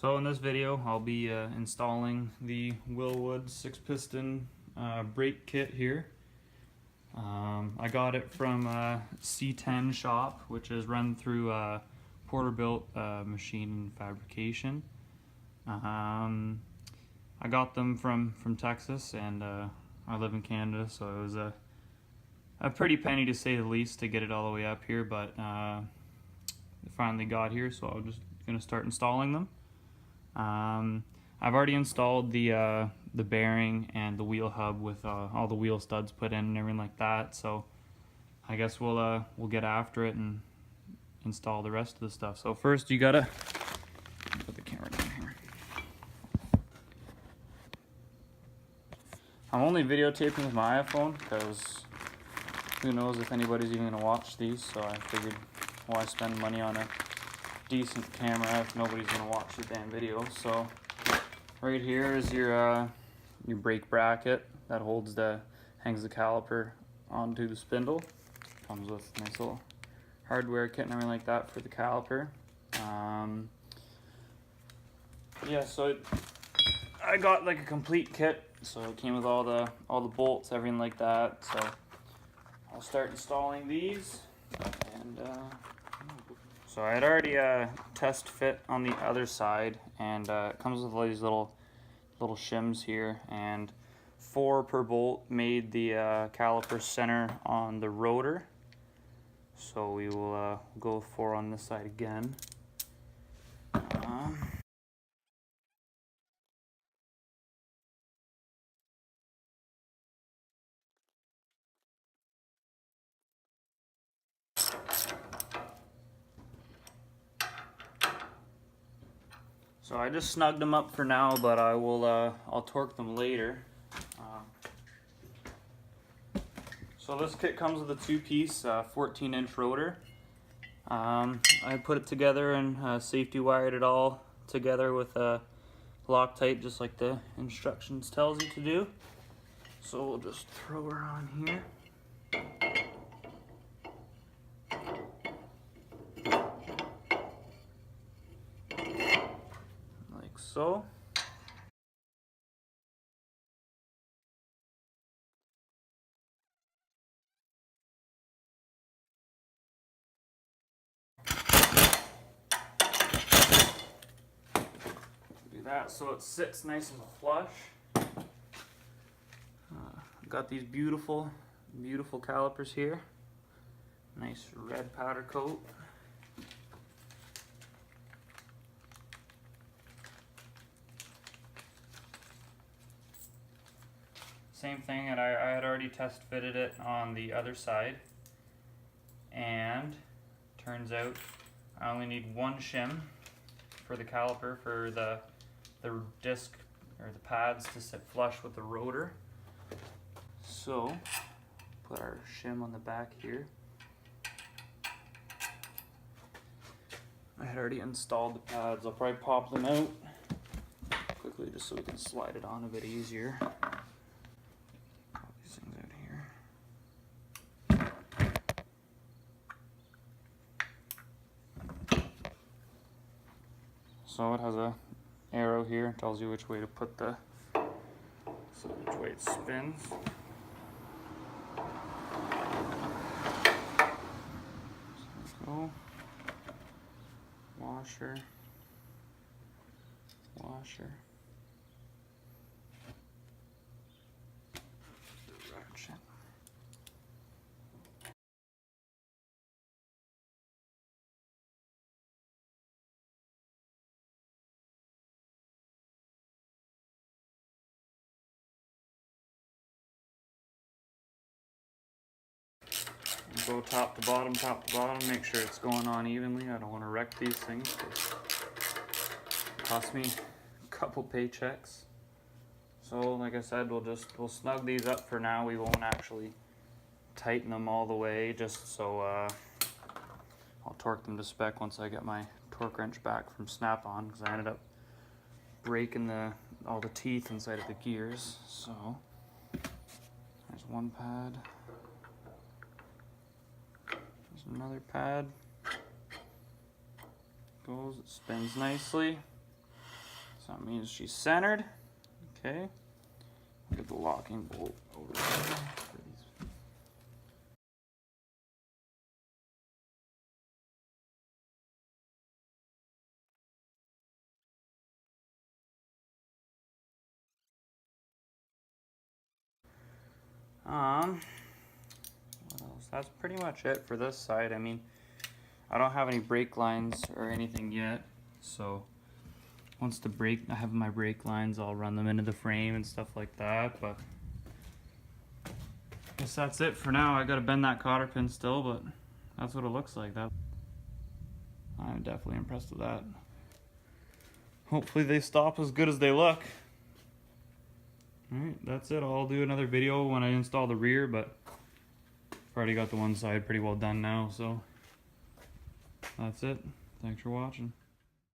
So in this video I'll be installing the Wilwood 6-piston brake kit here. I got it from C10 shop, which is run through Porterbuilt Machine Fabrication. I got them from Texas, and I live in Canada, so it was a pretty penny to say the least to get it all the way up here, but it finally got here, so I'm just going to start installing them. I've already installed the bearing and the wheel hub with all the wheel studs put in and everything like that, so I guess we'll get after it and install the rest of the stuff. So first you gotta put the camera down here. I'm only videotaping with my iPhone because who knows if anybody's even gonna watch these, so I figured why spend money on a decent camera if nobody's gonna watch the damn video. So right here is your brake bracket that hangs the caliper onto the spindle. Comes with a nice little hardware kit and everything like that for the caliper. Yeah, so I got like a complete kit, so it came with all the bolts, everything like that. So I'll start installing these, and so I had already test fit on the other side, and it comes with all these little shims here, and 4 per bolt made the caliper center on the rotor. So we will go 4 on this side again. So I just snugged them up for now, but I'll torque them later. So this kit comes with a 2-piece 14-inch rotor. I put it together and safety wired it all together with Loctite, just like the instructions tells you to do. So we'll just throw her on here. Like so. That so it sits nice and flush. Got these beautiful calipers here. Nice red powder coat. Same thing, and I had already test fitted it on the other side, and turns out I only need 1 shim for the caliper for the disc or the pads to sit flush with the rotor. So put our shim on the back here. I had already installed the pads. I'll probably pop them out quickly just so we can slide it on a bit easier. Pop these things out here. So it has a arrow here, tells you which way to put which way it spins. So go. Washer. Ratchet. Go top to bottom, make sure it's going on evenly. I don't want to wreck these things. It cost me a couple paychecks. So like I said, we'll snug these up for now. We won't actually tighten them all the way, just so I'll torque them to spec once I get my torque wrench back from Snap-on, because I ended up breaking all the teeth inside of the gears. So there's 1 pad. Another pad. Goes, it spins nicely. So that means she's centered. Okay. Get the locking bolt over there for these. What else? That's pretty much it for this side. I mean, I don't have any brake lines or anything yet, so once I have my brake lines, I'll run them into the frame and stuff like that, but I guess that's it for now. I gotta bend that cotter pin still, but that's what it looks like. I'm definitely impressed with that. Hopefully they stop as good as they look. Alright, that's it. I'll do another video when I install the rear, but I've already got the one side pretty well done now, so that's it. Thanks for watching.